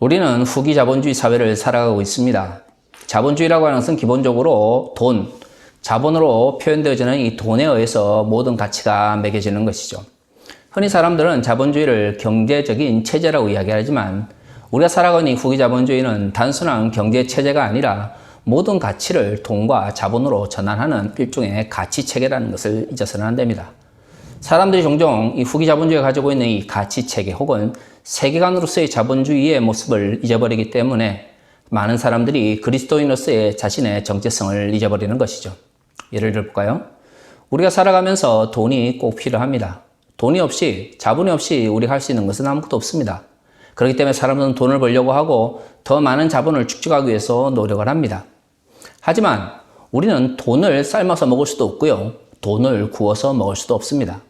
우리는 후기 자본주의 사회를 살아가고 있습니다. 자본주의라고 하는 것은 기본적으로 돈, 자본으로 표현되어지는 이 돈에 의해서 모든 가치가 매겨지는 것이죠. 흔히 사람들은 자본주의를 경제적인 체제라고 이야기하지만 우리가 살아가는 이 후기 자본주의는 단순한 경제 체제가 아니라 모든 가치를 돈과 자본으로 전환하는 일종의 가치 체계라는 것을 잊어서는 안 됩니다. 사람들이 종종 이 후기 자본주의가 가지고 있는 이 가치 체계 혹은 세계관으로서의 자본주의의 모습을 잊어버리기 때문에 많은 사람들이 그리스도인으로서의 자신의 정체성을 잊어버리는 것이죠. 예를 들어볼까요? 우리가 살아가면서 돈이 꼭 필요합니다. 돈이 없이, 자본이 없이 우리가 할 수 있는 것은 아무것도 없습니다. 그렇기 때문에 사람들은 돈을 벌려고 하고 더 많은 자본을 축적하기 위해서 노력을 합니다. 하지만 우리는 돈을 삶아서 먹을 수도 없고요. 돈을 구워서 먹을 수도 없습니다.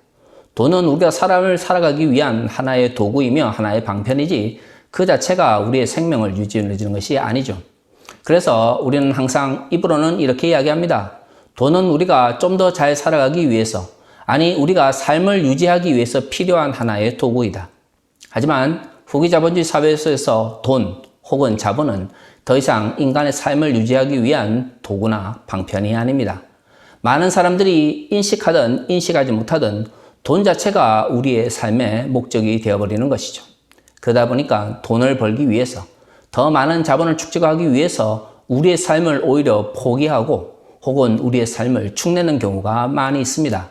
돈은 우리가 사람을 살아가기 위한 하나의 도구이며 하나의 방편이지 그 자체가 우리의 생명을 유지해주는 것이 아니죠. 그래서 우리는 항상 입으로는 이렇게 이야기합니다. 돈은 우리가 좀 더 잘 살아가기 위해서, 아니 우리가 삶을 유지하기 위해서 필요한 하나의 도구이다. 하지만 후기 자본주의 사회에서 돈 혹은 자본은 더 이상 인간의 삶을 유지하기 위한 도구나 방편이 아닙니다. 많은 사람들이 인식하든 인식하지 못하든 돈 자체가 우리의 삶의 목적이 되어버리는 것이죠. 그러다 보니까 돈을 벌기 위해서, 더 많은 자본을 축적하기 위해서 우리의 삶을 오히려 포기하고 혹은 우리의 삶을 축내는 경우가 많이 있습니다.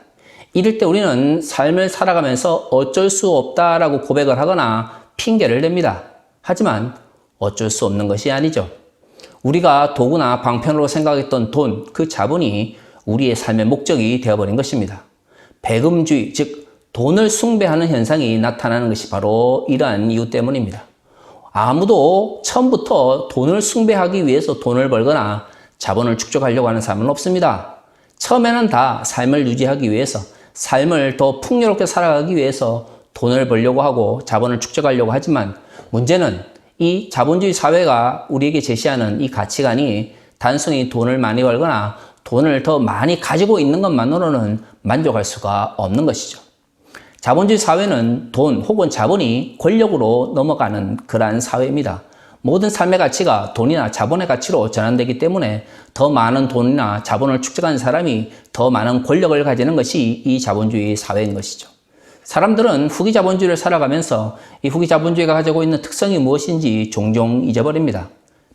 이럴 때 우리는 삶을 살아가면서 어쩔 수 없다라고 고백을 하거나 핑계를 냅니다. 하지만 어쩔 수 없는 것이 아니죠. 우리가 도구나 방편으로 생각했던 돈, 그 자본이 우리의 삶의 목적이 되어버린 것입니다. 배금주의, 즉 돈을 숭배하는 현상이 나타나는 것이 바로 이러한 이유 때문입니다. 아무도 처음부터 돈을 숭배하기 위해서 돈을 벌거나 자본을 축적하려고 하는 사람은 없습니다. 처음에는 다 삶을 유지하기 위해서, 삶을 더 풍요롭게 살아가기 위해서 돈을 벌려고 하고 자본을 축적하려고 하지만 문제는 이 자본주의 사회가 우리에게 제시하는 이 가치관이 단순히 돈을 많이 벌거나 돈을 더 많이 가지고 있는 것만으로는 만족할 수가 없는 것이죠. 자본주의 사회는 돈 혹은 자본이 권력으로 넘어가는 그러한 사회입니다. 모든 삶의 가치가 돈이나 자본의 가치로 전환되기 때문에 더 많은 돈이나 자본을 축적한 사람이 더 많은 권력을 가지는 것이 이 자본주의 사회인 것이죠. 사람들은 후기 자본주의를 살아가면서 이 후기 자본주의가 가지고 있는 특성이 무엇인지 종종 잊어버립니다.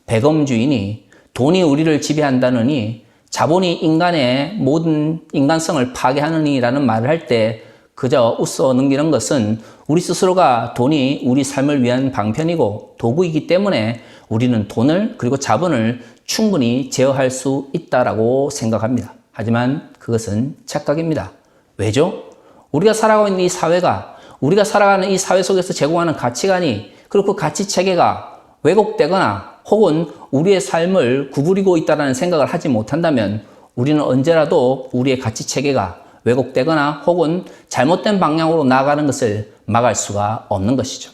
배검주의니, 돈이 우리를 지배한다느니, 자본이 인간의 모든 인간성을 파괴하느니라는 말을 할 때 그저 웃어 넘기는 것은 우리 스스로가 돈이 우리 삶을 위한 방편이고 도구이기 때문에 우리는 돈을 그리고 자본을 충분히 제어할 수 있다라고 생각합니다. 하지만 그것은 착각입니다. 왜죠? 우리가 살아가고 있는 이 사회가, 우리가 살아가는 이 사회 속에서 제공하는 가치관이, 그리고 그 가치 체계가 왜곡되거나 혹은 우리의 삶을 구부리고 있다는 생각을 하지 못한다면 우리는 언제라도 우리의 가치 체계가 왜곡되거나 혹은 잘못된 방향으로 나아가는 것을 막을 수가 없는 것이죠.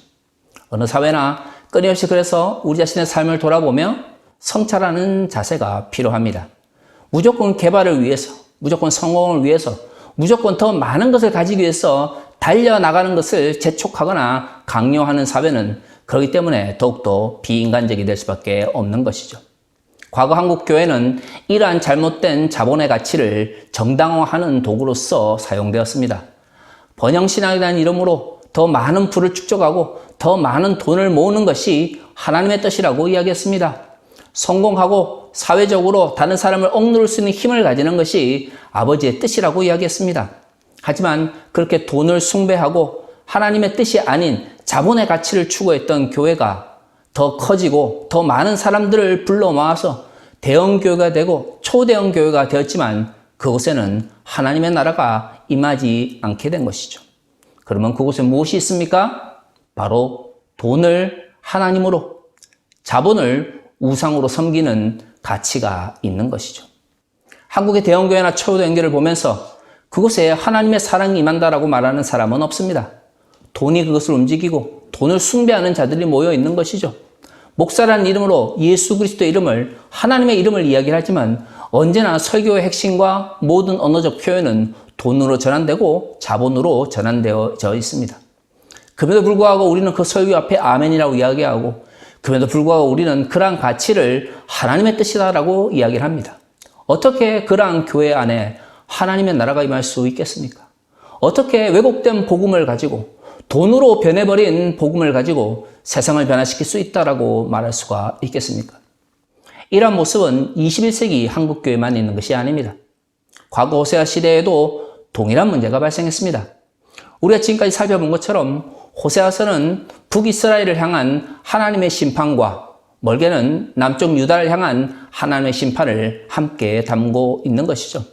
어느 사회나 끊임없이 그래서 우리 자신의 삶을 돌아보며 성찰하는 자세가 필요합니다. 무조건 개발을 위해서, 무조건 성공을 위해서, 무조건 더 많은 것을 가지기 위해서 달려나가는 것을 재촉하거나 강요하는 사회는 그렇기 때문에 더욱더 비인간적이 될 수밖에 없는 것이죠. 과거 한국 교회는 이러한 잘못된 자본의 가치를 정당화하는 도구로서 사용되었습니다. 번영신앙이라는 이름으로 더 많은 부를 축적하고 더 많은 돈을 모으는 것이 하나님의 뜻이라고 이야기했습니다. 성공하고 사회적으로 다른 사람을 억누를 수 있는 힘을 가지는 것이 아버지의 뜻이라고 이야기했습니다. 하지만 그렇게 돈을 숭배하고 하나님의 뜻이 아닌 자본의 가치를 추구했던 교회가 더 커지고 더 많은 사람들을 불러 모아서 대형 교회가 되고 초대형 교회가 되었지만 그곳에는 하나님의 나라가 임하지 않게 된 것이죠. 그러면 그곳에 무엇이 있습니까? 바로 돈을 하나님으로, 자본을 우상으로 섬기는 가치가 있는 것이죠. 한국의 대형 교회나 초대형 교회를 보면서 그곳에 하나님의 사랑이 임한다라고 말하는 사람은 없습니다. 돈이 그것을 움직이고 돈을 숭배하는 자들이 모여 있는 것이죠. 목사라는 이름으로 예수 그리스도의 이름을, 하나님의 이름을 이야기를 하지만 언제나 설교의 핵심과 모든 언어적 표현은 돈으로 전환되고 자본으로 전환되어져 있습니다. 그럼에도 불구하고 우리는 그 설교 앞에 아멘이라고 이야기하고 그럼에도 불구하고 우리는 그러한 가치를 하나님의 뜻이다라고 이야기를 합니다. 어떻게 그러한 교회 안에 하나님의 나라가 임할 수 있겠습니까? 어떻게 왜곡된 복음을 가지고 돈으로 변해버린 복음을 가지고 세상을 변화시킬 수 있다라고 말할 수가 있겠습니까? 이러한 모습은 21세기 한국교회만 있는 것이 아닙니다. 과거 호세아 시대에도 동일한 문제가 발생했습니다. 우리가 지금까지 살펴본 것처럼 호세아서는 북이스라엘을 향한 하나님의 심판과 멀게는 남쪽 유다를 향한 하나님의 심판을 함께 담고 있는 것이죠.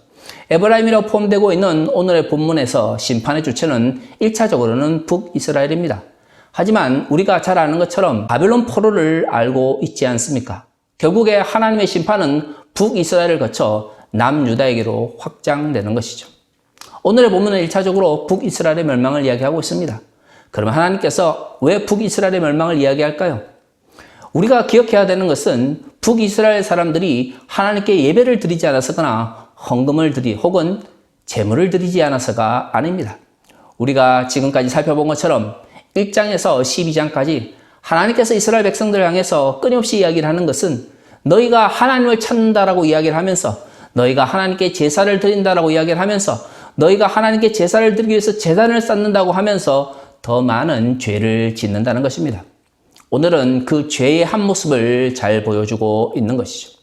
에브라임이라고 포함되고 있는 오늘의 본문에서 심판의 주체는 1차적으로는 북이스라엘입니다. 하지만 우리가 잘 아는 것처럼 바벨론 포로를 알고 있지 않습니까? 결국에 하나님의 심판은 북이스라엘을 거쳐 남유다에게로 확장되는 것이죠. 오늘의 본문은 1차적으로 북이스라엘의 멸망을 이야기하고 있습니다. 그러면 하나님께서 왜 북이스라엘의 멸망을 이야기할까요? 우리가 기억해야 되는 것은 북이스라엘 사람들이 하나님께 예배를 드리지 않았거나 헌금을 혹은 제물을 드리지 않아서가 아닙니다. 우리가 지금까지 살펴본 것처럼 1장에서 12장까지 하나님께서 이스라엘 백성들을 향해서 끊임없이 이야기를 하는 것은 너희가 하나님을 찾는다라고 이야기를 하면서 너희가 하나님께 제사를 드린다라고 이야기를 하면서 너희가 하나님께 제사를 드리기 위해서 제단을 쌓는다고 하면서 더 많은 죄를 짓는다는 것입니다. 오늘은 그 죄의 한 모습을 잘 보여주고 있는 것이죠.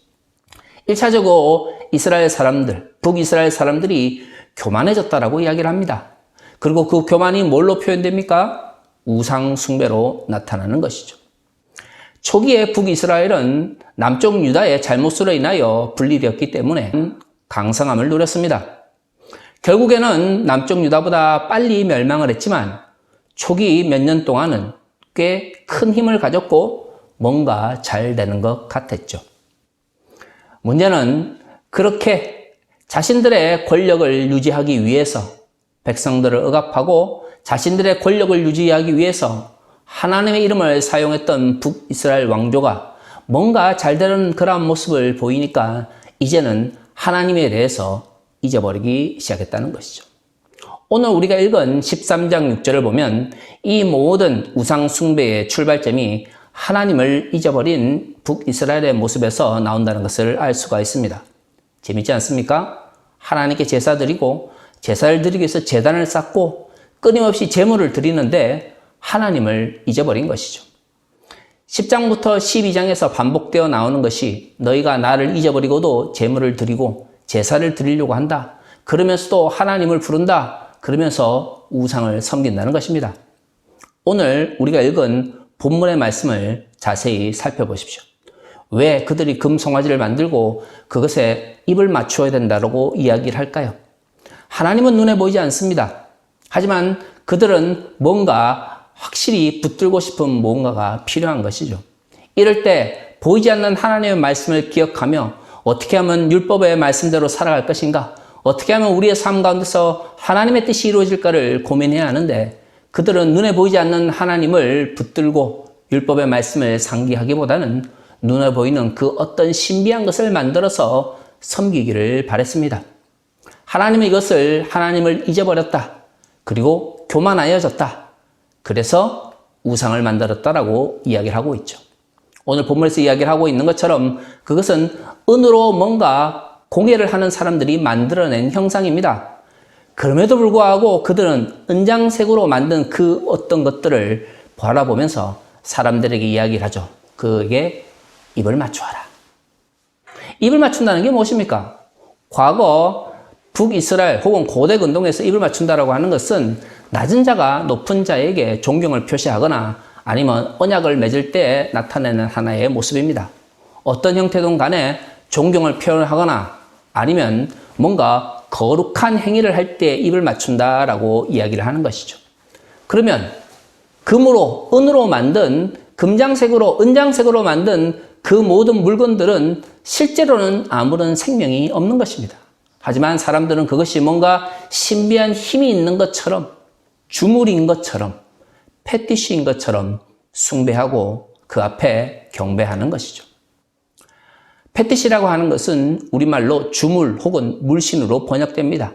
1차적으로 이스라엘 사람들, 북이스라엘 사람들이 교만해졌다라고 이야기를 합니다. 그리고 그 교만이 뭘로 표현됩니까? 우상 숭배로 나타나는 것이죠. 초기에 북이스라엘은 남쪽 유다의 잘못으로 인하여 분리되었기 때문에 강성함을 누렸습니다. 결국에는 남쪽 유다보다 빨리 멸망을 했지만 초기 몇 년 동안은 꽤 큰 힘을 가졌고 뭔가 잘 되는 것 같았죠. 문제는 그렇게 자신들의 권력을 유지하기 위해서 백성들을 억압하고 자신들의 권력을 유지하기 위해서 하나님의 이름을 사용했던 북이스라엘 왕조가 뭔가 잘 되는 그러한 모습을 보이니까 이제는 하나님에 대해서 잊어버리기 시작했다는 것이죠. 오늘 우리가 읽은 13장 6절을 보면 이 모든 우상 숭배의 출발점이 하나님을 잊어버린 북이스라엘의 모습에서 나온다는 것을 알 수가 있습니다. 재밌지 않습니까? 하나님께 제사 드리고 제사를 드리기 위해서 제단을 쌓고 끊임없이 제물을 드리는데 하나님을 잊어버린 것이죠. 10장부터 12장에서 반복되어 나오는 것이 너희가 나를 잊어버리고도 제물을 드리고 제사를 드리려고 한다. 그러면서도 하나님을 부른다. 그러면서 우상을 섬긴다는 것입니다. 오늘 우리가 읽은 본문의 말씀을 자세히 살펴보십시오. 왜 그들이 금송아지를 만들고 그것에 입을 맞추어야 된다고 이야기를 할까요? 하나님은 눈에 보이지 않습니다. 하지만 그들은 뭔가 확실히 붙들고 싶은 뭔가가 필요한 것이죠. 이럴 때 보이지 않는 하나님의 말씀을 기억하며 어떻게 하면 율법의 말씀대로 살아갈 것인가? 어떻게 하면 우리의 삶 가운데서 하나님의 뜻이 이루어질까를 고민해야 하는데 그들은 눈에 보이지 않는 하나님을 붙들고 율법의 말씀을 상기하기보다는 눈에 보이는 그 어떤 신비한 것을 만들어서 섬기기를 바랬습니다. 하나님은 이것을 하나님을 잊어버렸다. 그리고 교만하여졌다. 그래서 우상을 만들었다라고 이야기를 하고 있죠. 오늘 본문에서 이야기를 하고 있는 것처럼 그것은 은으로 뭔가 공예를 하는 사람들이 만들어낸 형상입니다. 그럼에도 불구하고 그들은 은장색으로 만든 그 어떤 것들을 바라보면서 사람들에게 이야기를 하죠. 그에게 입을 맞추어라. 입을 맞춘다는 게 무엇입니까? 과거 북이스라엘 혹은 고대 근동에서 입을 맞춘다라고 하는 것은 낮은 자가 높은 자에게 존경을 표시하거나 아니면 언약을 맺을 때 나타내는 하나의 모습입니다. 어떤 형태든 간에 존경을 표현하거나 아니면 뭔가 거룩한 행위를 할 때 입을 맞춘다라고 이야기를 하는 것이죠. 그러면 금으로, 은으로 만든 금장색으로, 은장색으로 만든 그 모든 물건들은 실제로는 아무런 생명이 없는 것입니다. 하지만 사람들은 그것이 뭔가 신비한 힘이 있는 것처럼, 주물인 것처럼, 패티시인 것처럼 숭배하고 그 앞에 경배하는 것이죠. 패티시라고 하는 것은 우리말로 주물 혹은 물신으로 번역됩니다.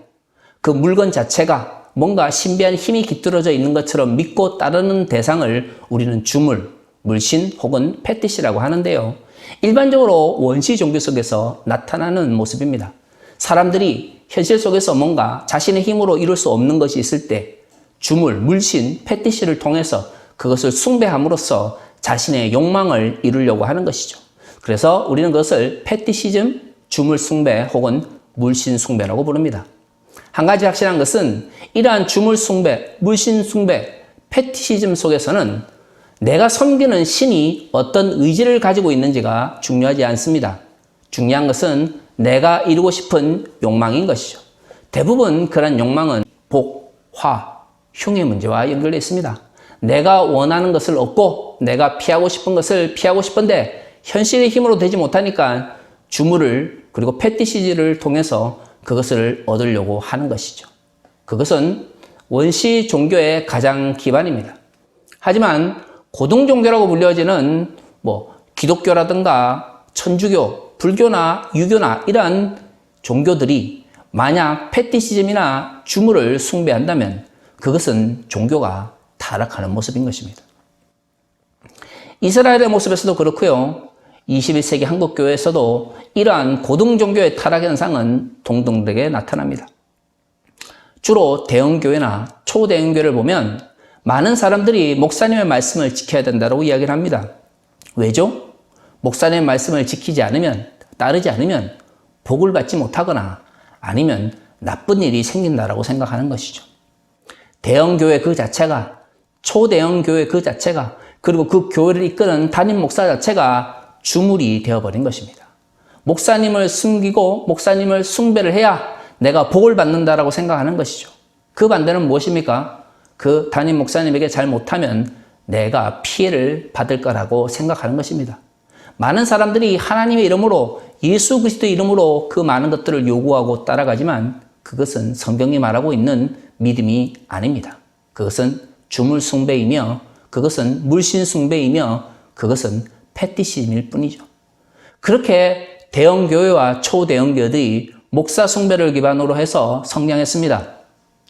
그 물건 자체가 뭔가 신비한 힘이 깃들어져 있는 것처럼 믿고 따르는 대상을 우리는 주물 물신 혹은 패티시라고 하는데요. 일반적으로 원시 종교 속에서 나타나는 모습입니다. 사람들이 현실 속에서 뭔가 자신의 힘으로 이룰 수 없는 것이 있을 때 주물, 물신, 패티시를 통해서 그것을 숭배함으로써 자신의 욕망을 이루려고 하는 것이죠. 그래서 우리는 그것을 패티시즘, 주물 숭배 혹은 물신 숭배라고 부릅니다. 한 가지 확실한 것은 이러한 주물 숭배, 물신 숭배, 패티시즘 속에서는 내가 섬기는 신이 어떤 의지를 가지고 있는지가 중요하지 않습니다. 중요한 것은 내가 이루고 싶은 욕망인 것이죠. 대부분 그런 욕망은 복, 화, 흉의 문제와 연결되어 있습니다. 내가 원하는 것을 얻고 내가 피하고 싶은 것을 피하고 싶은데 현실의 힘으로 되지 못하니까 주물을 그리고 패티시즈를 통해서 그것을 얻으려고 하는 것이죠. 그것은 원시 종교의 가장 기반입니다. 하지만 고등 종교라고 불려지는 기독교라든가 천주교, 불교나 유교나 이러한 종교들이 만약 패티시즘이나 주물을 숭배한다면 그것은 종교가 타락하는 모습인 것입니다. 이스라엘의 모습에서도 그렇고요. 21세기 한국교회에서도 이러한 고등 종교의 타락 현상은 동등되게 나타납니다. 주로 대형교회나 초대형교회를 보면 많은 사람들이 목사님의 말씀을 지켜야 된다고 이야기를 합니다. 왜죠? 목사님의 말씀을 지키지 않으면, 따르지 않으면 복을 받지 못하거나 아니면 나쁜 일이 생긴다라고 생각하는 것이죠. 대형교회 그 자체가, 초대형교회 그 자체가, 그리고 그 교회를 이끄는 담임 목사 자체가 주물이 되어버린 것입니다. 목사님을 숨기고 목사님을 숭배를 해야 내가 복을 받는다라고 생각하는 것이죠. 그 반대는 무엇입니까? 그 담임 목사님에게 잘 못하면 내가 피해를 받을 거라고 생각하는 것입니다. 많은 사람들이 하나님의 이름으로, 예수 그리스도의 이름으로 그 많은 것들을 요구하고 따라가지만 그것은 성경이 말하고 있는 믿음이 아닙니다. 그것은 주물 숭배이며 그것은 물신 숭배이며 그것은 패티시즘일 뿐이죠. 그렇게 대형교회와 초대형교회들이 목사 숭배를 기반으로 해서 성장했습니다.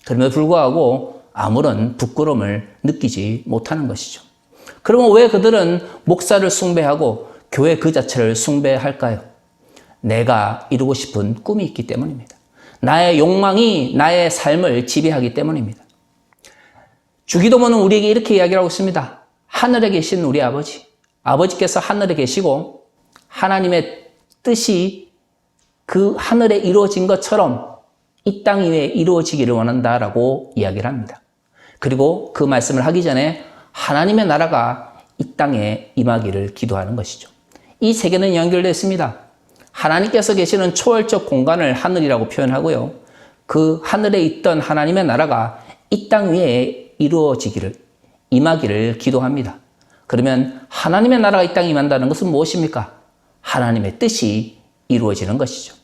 그럼에도 불구하고 아무런 부끄러움을 느끼지 못하는 것이죠. 그러면 왜 그들은 목사를 숭배하고 교회 그 자체를 숭배할까요? 내가 이루고 싶은 꿈이 있기 때문입니다. 나의 욕망이 나의 삶을 지배하기 때문입니다. 주기도문은 우리에게 이렇게 이야기하고 있습니다. 하늘에 계신 우리 아버지, 아버지께서 하늘에 계시고 하나님의 뜻이 그 하늘에 이루어진 것처럼 이 땅 위에 이루어지기를 원한다라고 이야기를 합니다. 그리고 그 말씀을 하기 전에 하나님의 나라가 이 땅에 임하기를 기도하는 것이죠. 이 세 개는 연결되어 있습니다. 하나님께서 계시는 초월적 공간을 하늘이라고 표현하고요. 그 하늘에 있던 하나님의 나라가 이 땅 위에 이루어지기를, 임하기를 기도합니다. 그러면 하나님의 나라가 이 땅에 임한다는 것은 무엇입니까? 하나님의 뜻이 이루어지는 것이죠.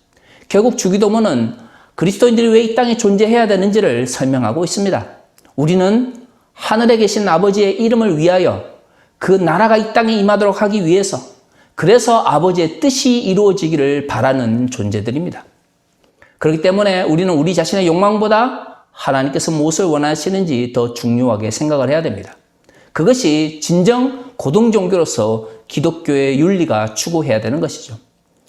결국 주기도문은 그리스도인들이 왜 이 땅에 존재해야 되는지를 설명하고 있습니다. 우리는 하늘에 계신 아버지의 이름을 위하여 그 나라가 이 땅에 임하도록 하기 위해서, 그래서 아버지의 뜻이 이루어지기를 바라는 존재들입니다. 그렇기 때문에 우리는 우리 자신의 욕망보다 하나님께서 무엇을 원하시는지 더 중요하게 생각을 해야 됩니다. 그것이 진정 고등종교로서 기독교의 윤리가 추구해야 되는 것이죠.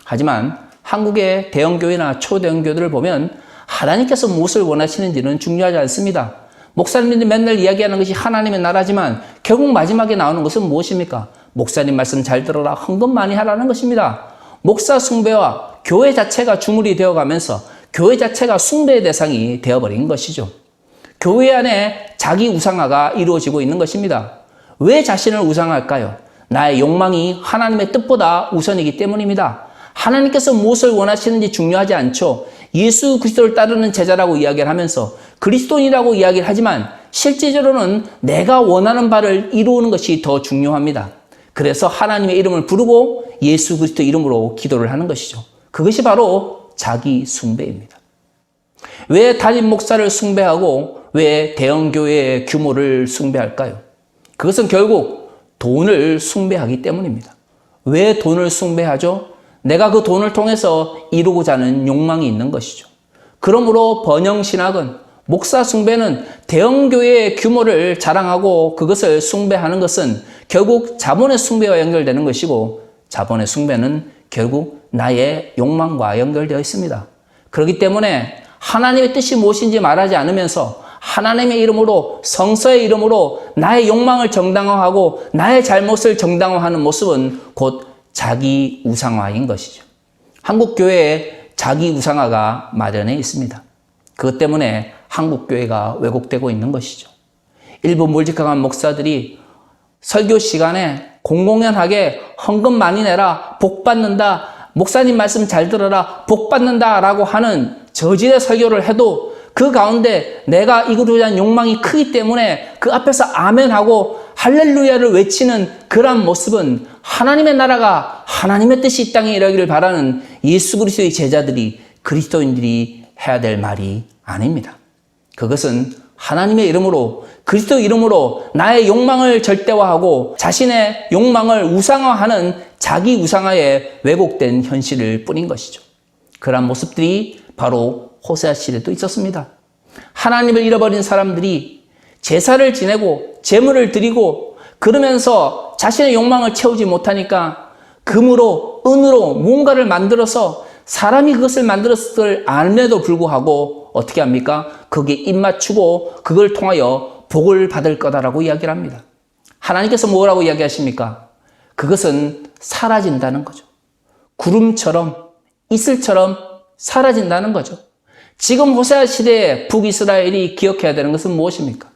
하지만 한국의 대형교회나 초대형교회들을 보면 하나님께서 무엇을 원하시는지는 중요하지 않습니다. 목사님들이 맨날 이야기하는 것이 하나님의 나라지만 결국 마지막에 나오는 것은 무엇입니까? 목사님 말씀 잘 들어라, 헌금 많이 하라는 것입니다. 목사 숭배와 교회 자체가 주물이 되어가면서 교회 자체가 숭배의 대상이 되어버린 것이죠. 교회 안에 자기 우상화가 이루어지고 있는 것입니다. 왜 자신을 우상할까요? 나의 욕망이 하나님의 뜻보다 우선이기 때문입니다. 하나님께서 무엇을 원하시는지 중요하지 않죠. 예수 그리스도를 따르는 제자라고 이야기를 하면서 그리스도인이라고 이야기를 하지만 실제적으로는 내가 원하는 바를 이루는 것이 더 중요합니다. 그래서 하나님의 이름을 부르고 예수 그리스도 이름으로 기도를 하는 것이죠. 그것이 바로 자기 숭배입니다. 왜 담임 목사를 숭배하고 왜 대형교회의 규모를 숭배할까요? 그것은 결국 돈을 숭배하기 때문입니다. 왜 돈을 숭배하죠? 내가 그 돈을 통해서 이루고자 하는 욕망이 있는 것이죠. 그러므로 번영신학은 목사 숭배는 대형 교회의 규모를 자랑하고 그것을 숭배하는 것은 결국 자본의 숭배와 연결되는 것이고, 자본의 숭배는 결국 나의 욕망과 연결되어 있습니다. 그렇기 때문에 하나님의 뜻이 무엇인지 말하지 않으면서 하나님의 이름으로, 성서의 이름으로 나의 욕망을 정당화하고 나의 잘못을 정당화하는 모습은 곧 자기 우상화인 것이죠. 한국 교회에 자기 우상화가 마련해 있습니다. 그것 때문에 한국 교회가 왜곡되고 있는 것이죠. 일부 몰직한 목사들이 설교 시간에 공공연하게 헌금 많이 내라, 복 받는다, 목사님 말씀 잘 들어라, 복 받는다 라고 하는 저질의 설교를 해도 그 가운데 내가 이루고자 하는 욕망이 크기 때문에 그 앞에서 아멘하고 할렐루야를 외치는 그러한 모습은 하나님의 나라가, 하나님의 뜻이 이 땅에 이루어지기를 바라는 예수 그리스도의 제자들이, 그리스도인들이 해야 될 말이 아닙니다. 그것은 하나님의 이름으로, 그리스도 이름으로 나의 욕망을 절대화하고 자신의 욕망을 우상화하는 자기 우상화에 왜곡된 현실일 뿐인 것이죠. 그러한 모습들이 바로 호세아 시대도 있었습니다. 하나님을 잃어버린 사람들이 제사를 지내고 제물을 드리고 그러면서 자신의 욕망을 채우지 못하니까 금으로, 은으로 뭔가를 만들어서 사람이 그것을 만들었을 알면에도 불구하고 어떻게 합니까? 거기에 입 맞추고 그걸 통하여 복을 받을 거다라고 이야기를 합니다. 하나님께서 뭐라고 이야기하십니까? 그것은 사라진다는 거죠. 구름처럼, 이슬처럼 사라진다는 거죠. 지금 호세아 시대에 북이스라엘이 기억해야 되는 것은 무엇입니까?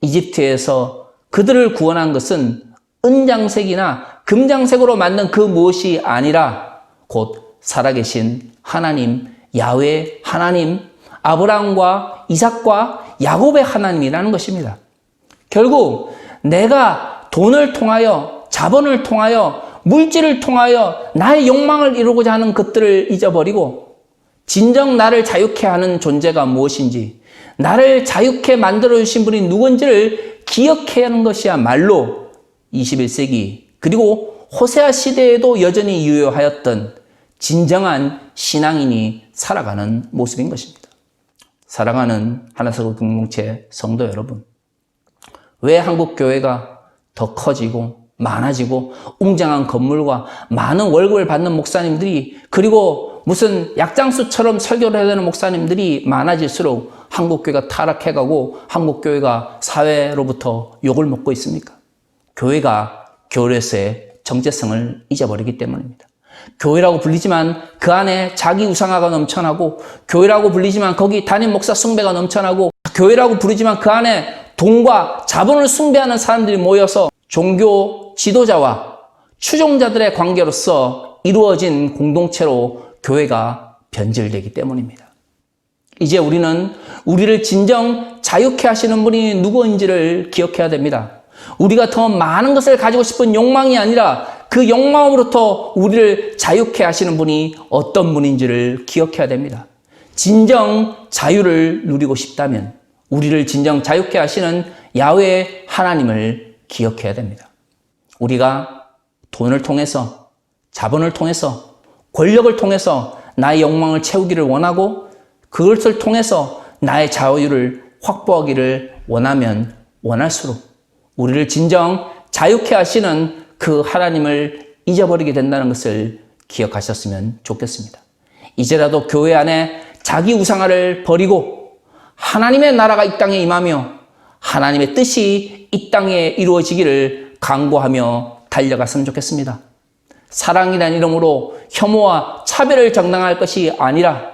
이집트에서 그들을 구원한 것은 은장색이나 금장색으로 만든 그 무엇이 아니라 곧 살아계신 하나님, 야훼 하나님, 아브라함과 이삭과 야곱의 하나님이라는 것입니다. 결국 내가 돈을 통하여, 자본을 통하여, 물질을 통하여 나의 욕망을 이루고자 하는 것들을 잊어버리고 진정 나를 자유케 하는 존재가 무엇인지, 나를 자유케 만들어주신 분이 누군지를 기억해야 하는 것이야말로 21세기 그리고 호세아 시대에도 여전히 유효하였던 진정한 신앙인이 살아가는 모습인 것입니다. 사랑하는 하나서구 공동체 성도 여러분, 왜 한국 교회가 더 커지고 많아지고 웅장한 건물과 많은 월급을 받는 목사님들이, 그리고 무슨 약장수처럼 설교를 해야 되는 목사님들이 많아질수록 한국교회가 타락해가고 한국교회가 사회로부터 욕을 먹고 있습니까? 교회가 교회에서의 정체성을 잊어버리기 때문입니다. 교회라고 불리지만 그 안에 자기 우상화가 넘쳐나고, 교회라고 불리지만 거기 담임 목사 숭배가 넘쳐나고, 교회라고 부르지만 그 안에 돈과 자본을 숭배하는 사람들이 모여서 종교 지도자와 추종자들의 관계로서 이루어진 공동체로 교회가 변질되기 때문입니다. 이제 우리는 우리를 진정 자유케 하시는 분이 누구인지를 기억해야 됩니다. 우리가 더 많은 것을 가지고 싶은 욕망이 아니라 그 욕망으로부터 우리를 자유케 하시는 분이 어떤 분인지를 기억해야 됩니다. 진정 자유를 누리고 싶다면 우리를 진정 자유케 하시는 야훼 하나님을 기억해야 됩니다. 우리가 돈을 통해서, 자본을 통해서, 권력을 통해서 나의 욕망을 채우기를 원하고 그것을 통해서 나의 자유를 확보하기를 원하면 원할수록 우리를 진정 자유케 하시는 그 하나님을 잊어버리게 된다는 것을 기억하셨으면 좋겠습니다. 이제라도 교회 안에 자기 우상화를 버리고 하나님의 나라가 이 땅에 임하며 하나님의 뜻이 이 땅에 이루어지기를 간구하며 달려갔으면 좋겠습니다. 사랑이라는 이름으로 혐오와 차별을 정당화할 것이 아니라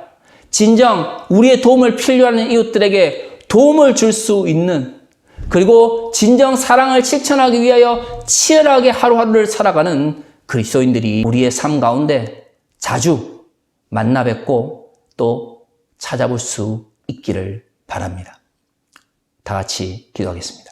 진정 우리의 도움을 필요하는 이웃들에게 도움을 줄 수 있는, 그리고 진정 사랑을 실천하기 위하여 치열하게 하루하루를 살아가는 그리스도인들이 우리의 삶 가운데 자주 만나 뵙고 또 찾아볼 수 있기를 바랍니다. 다 같이 기도하겠습니다.